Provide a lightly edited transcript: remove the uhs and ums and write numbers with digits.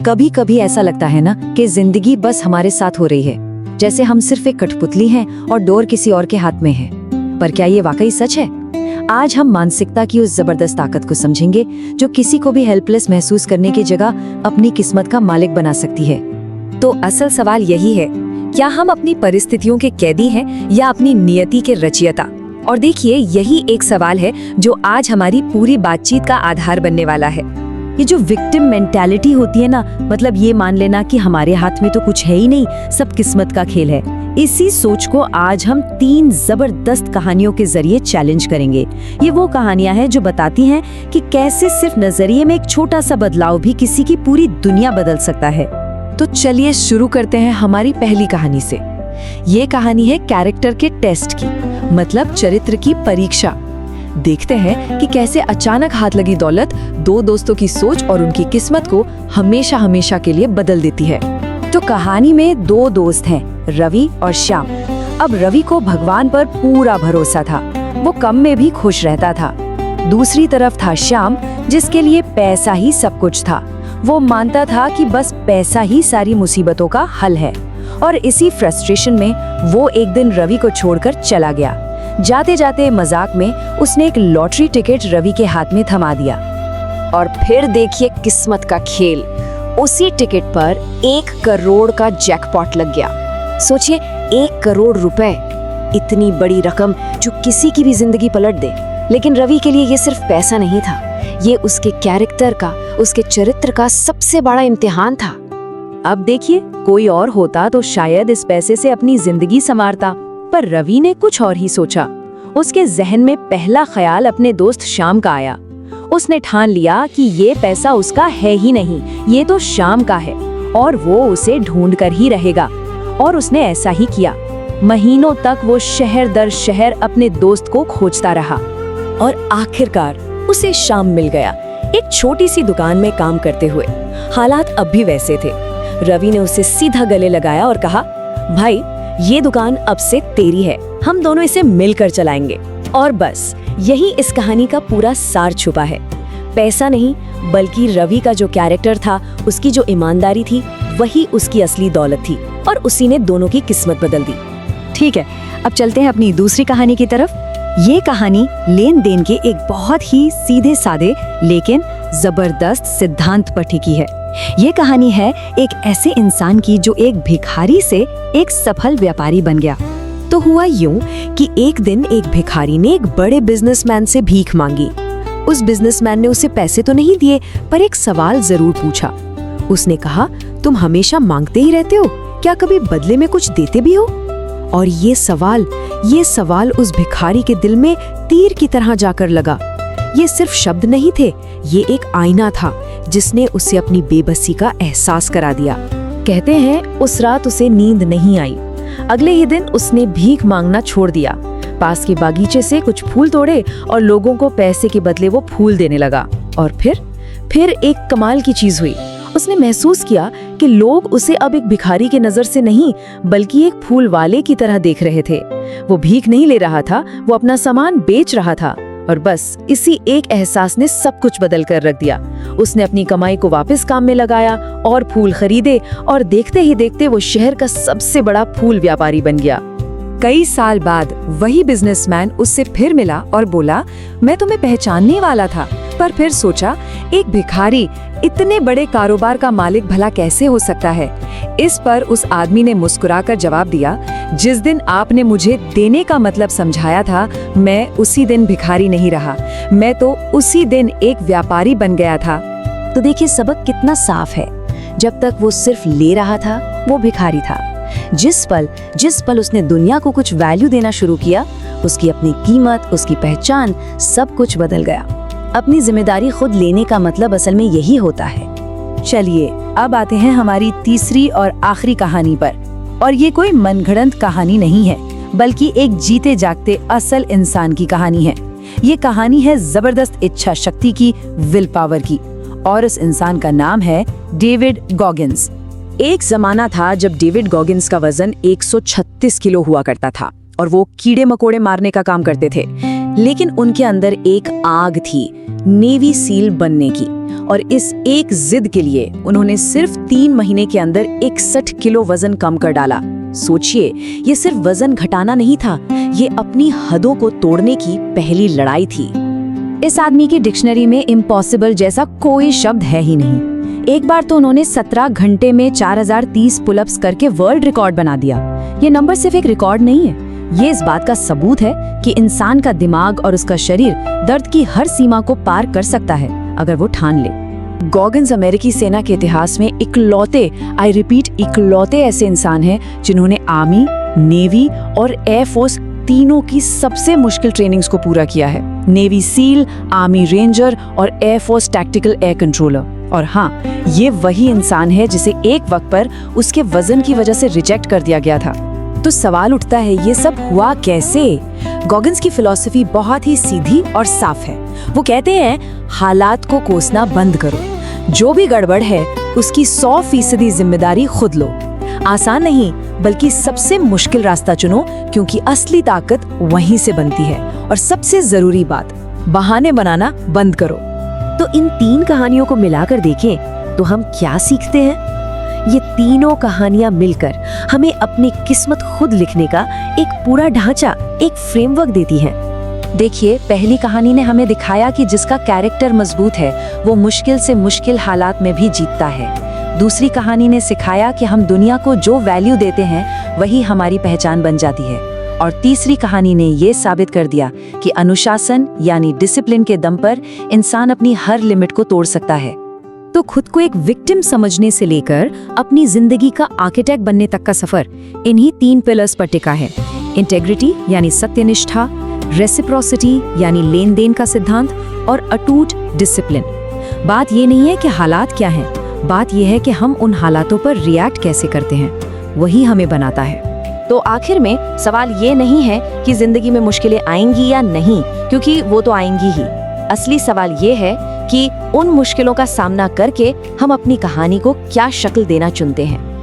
कभी कभी ऐसा लगता है ना कि जिंदगी बस हमारे साथ हो रही है, जैसे हम सिर्फ एक कठपुतली हैं और डोर किसी और के हाथ में है। पर क्या ये वाकई सच है? आज हम मानसिकता की उस जबरदस्त ताकत को समझेंगे जो किसी को भी हेल्पलेस महसूस करने की जगह अपनी किस्मत का मालिक बना सकती है। तो असल सवाल यही है, क्या हम अपनी परिस्थितियों के कैदी हैं या अपनी नियति के रचयिता? और देखिए, यही एक सवाल है जो आज हमारी पूरी बातचीत का आधार बनने वाला है। ये जो विक्टिम मेंटालिटी होती है ना, मतलब ये मान लेना कि हमारे हाथ में तो कुछ है ही नहीं, सब किस्मत का खेल है, इसी सोच को आज हम 3 जबरदस्त कहानियों के जरिए चैलेंज करेंगे। ये वो कहानियां हैं जो बताती हैं कि कैसे सिर्फ नजरिए में एक छोटा सा बदलाव भी किसी की पूरी दुनिया बदल सकता है। तो चलिए शुरू करते हैं हमारी पहली कहानी से। ये कहानी है कैरेक्टर के टेस्ट की, मतलब चरित्र की परीक्षा। देखते हैं कि कैसे अचानक हाथ लगी दौलत 2 दोस्तों की सोच और उनकी किस्मत को हमेशा हमेशा के लिए बदल देती है। तो कहानी में 2 दोस्त हैं, रवि और श्याम। अब रवि को भगवान पर पूरा भरोसा था, वो कम में भी खुश रहता था। दूसरी तरफ था श्याम, जिसके लिए पैसा ही सब कुछ था। वो मानता था कि बस पैसा ही सारी मुसीबतों का हल है। और इसी फ्रस्ट्रेशन में वो एक दिन रवि को छोड़कर चला गया। जाते जाते मजाक में उसने एक लॉटरी टिकट रवि के हाथ में थमा दिया। और फिर देखिए किस्मत का खेल, उसी टिकट पर 1 करोड़ का जैकपॉट लग गया। सोचिए, 1 करोड़ रुपए, इतनी बड़ी रकम जो किसी की भी जिंदगी पलट दे। लेकिन रवि के लिए ये सिर्फ पैसा नहीं था, ये उसके कैरेक्टर का, उसके चरित्र का सबसे बड़ा इम्तिहान था। अब देखिए, कोई और होता तो शायद इस पैसे से अपनी जिंदगी संवारता, पर रवि ने कुछ और ही सोचा। उसके जहन में पहला ख्याल अपने दोस्त श्याम का आया। उसने ठान लिया कि ये पैसा उसका है ही नहीं, ये तो श्याम का है और वो उसे ढूंढ कर ही रहेगा। और उसने ऐसा ही किया। महीनों तक वो शहर दर शहर अपने दोस्त को खोजता रहा और आखिरकार उसे श्याम मिल गया, एक छोटी सी दुकान में काम करते हुए। हालात अब भी वैसे थे। रवि ने उसे सीधा गले लगाया और कहा, भाई ये दुकान अब से तेरी है, हम दोनों इसे मिलकर चलाएंगे। और बस यही इस कहानी का पूरा सार छुपा है। पैसा नहीं, बल्कि रवि का जो कैरेक्टर था, उसकी जो ईमानदारी थी, वही उसकी असली दौलत थी और उसी ने दोनों की किस्मत बदल दी। ठीक है, अब चलते हैं अपनी दूसरी कहानी की तरफ। ये कहानी लेन देन के एक बहुत ही सीधे साधे लेकिन जबरदस्त सिद्धांत पर टिकी है। ये कहानी है एक ऐसे इंसान की जो एक भिखारी से एक सफल व्यापारी बन गया। तो हुआ यूं कि एक दिन एक भिखारी ने एक बड़े बिजनेसमैन से भीख मांगी। उस बिजनेसमैन ने उसे पैसे तो नहीं दिए, पर एक सवाल जरूर पूछा। उसने कहा, तुम हमेशा मांगते ही रहते हो, क्या कभी बदले में कुछ देते भी हो? और ये सवाल उस भिखारी के दिल में तीर की तरह जाकर लगा। ये सिर्फ शब्द नहीं थे, ये एक आईना था जिसने उसे अपनी बेबसी का एहसास करा दिया। कहते हैं उस रात उसे नींद नहीं आई। अगले ही दिन उसने भीख मांगना छोड़ दिया, पास के बागीचे से कुछ फूल तोड़े और लोगों को पैसे के बदले वो फूल देने लगा। और फिर एक कमाल की चीज हुई। उसने महसूस किया कि लोग उसे अब एक भिखारी के नजर से नहीं, बल्कि एक फूल वाले की तरह देख रहे थे। वो भीख नहीं ले रहा था, वो अपना सामान बेच रहा था। और बस इसी एक एहसास ने सब कुछ बदल कर रख दिया। उसने अपनी कमाई को वापस काम में लगाया और फूल खरीदे, और देखते ही देखते वो शहर का सबसे बड़ा फूल व्यापारी बन गया। कई साल बाद वही बिजनेसमैन उससे फिर मिला और बोला, मैं तुम्हें पहचानने वाला था, पर फिर सोचा एक भिखारी इतने बड़े कारोबार का मालिक भला कैसे हो सकता है। इस पर उस आदमी ने मुस्कुराकर जवाब दिया, जिस दिन आपने मुझे देने का मतलब समझाया था, मैं उसी दिन भिखारी नहीं रहा, मैं तो उसी दिन एक व्यापारी बन गया था। तो देखिए सबक कितना साफ है। जब तक वो सिर्फ ले रहा था, वो भिखारी था। जिस पल उसने दुनिया को कुछ वैल्यू देना शुरू किया, उसकी अपनी कीमत, उसकी पहचान, सब कुछ बदल गया। अपनी जिम्मेदारी खुद लेने का मतलब असल में यही होता है। चलिए अब आते हैं हमारी तीसरी और आखिरी कहानी पर। और ये कोई मनगढ़ंत कहानी नहीं है, बल्कि एक जीते जागते असल इंसान की कहानी है। ये कहानी है जबरदस्त इच्छा शक्ति की, विल पावर की, और उस इंसान का नाम है डेविड गॉगिन्स। एक जमाना था जब डेविड गॉगिन्स का वजन 136 किलो हुआ करता था और वो कीड़े मकोड़े मारने का काम करते थे। लेकिन उनके अंदर एक आग थी, नेवी सील बनने की। और इस एक जिद के लिए उन्होंने सिर्फ 3 महीने के अंदर 61 किलो वजन कम कर डाला। सोचिए, ये सिर्फ वजन घटाना नहीं था, ये अपनी हदों को तोड़ने की पहली लड़ाई थी। इस आदमी की डिक्शनरी में इम्पॉसिबल जैसा कोई शब्द है ही नहीं। एक बार तो उन्होंने 17 घंटे में 4030 पुलअप्स करके वर्ल्ड रिकॉर्ड बना दिया। ये नंबर सिर्फ एक रिकॉर्ड नहीं है, ये इस बात का सबूत है कि इंसान का दिमाग और उसका शरीर दर्द की हर सीमा को पार कर सकता है अगर वो ठान ले। गॉगिन्स अमेरिकी सेना के इतिहास में इकलौते, आई रिपीट इकलौते ऐसे इंसान हैं जिन्होंने आर्मी, नेवी और एयरफोर्स तीनों की सबसे मुश्किल ट्रेनिंग्स को पूरा किया है। नेवी सील, आर्मी रेंजर और एयरफोर्स टैक्टिकल एयर कंट्रोलर। और हाँ, ये वही इंसान है जिसे एक वक्त पर उसके वजन की वजह से रिजेक्ट कर दिया गया था। तो सवाल उठता है, ये सब हुआ कैसे? गॉगिन्स की फिलॉसफी बहुत ही सीधी और साफ है। वो कहते हैं, हालात को कोसना बंद करो, जो भी गड़बड़ है उसकी 100% जिम्मेदारी खुद लो। आसान नहीं, बल्कि सबसे मुश्किल रास्ता चुनो, क्योंकि असली ताकत वहीं से बनती है। और सबसे जरूरी बात, बहाने बनाना बंद करो। तो इन 3 कहानियों को मिलाकर देखें तो हम क्या सीखते हैं? ये तीनों कहानियां मिलकर हमें अपनी किस्मत खुद लिखने का एक पूरा ढांचा, एक फ्रेमवर्क देती हैं। देखिए, पहली कहानी ने हमें दिखाया कि जिसका कैरेक्टर मजबूत है वो मुश्किल से मुश्किल हालात में भी जीतता है। दूसरी कहानी ने सिखाया कि हम दुनिया को जो वैल्यू देते हैं वही हमारी पहचान बन जाती है। और तीसरी कहानी ने ये साबित कर दिया कि अनुशासन यानी डिसिप्लिन के दम पर इंसान अपनी हर लिमिट को तोड़ सकता है। तो खुद को एक विक्टिम समझने से लेकर अपनी जिंदगी का आर्किटेक्ट बनने तक का सफर इन्हीं 3 पिलर्स पर टिका है। इंटेग्रिटी यानी सत्यनिष्ठा, रेसिप्रोसिटी यानी लेन देन का सिद्धांत और अटूट डिसिप्लिन। बात ये नहीं है कि हालात क्या हैं, बात यह है कि हम उन हालातों पर रिएक्ट कैसे करते हैं, वही हमें बनाता है। तो आखिर में सवाल ये नहीं है कि जिंदगी में मुश्किलें आएंगी या नहीं, क्योंकि वो तो आएंगी ही। असली सवाल ये है कि उन मुश्किलों का सामना करके हम अपनी कहानी को क्या शक्ल देना चुनते हैं।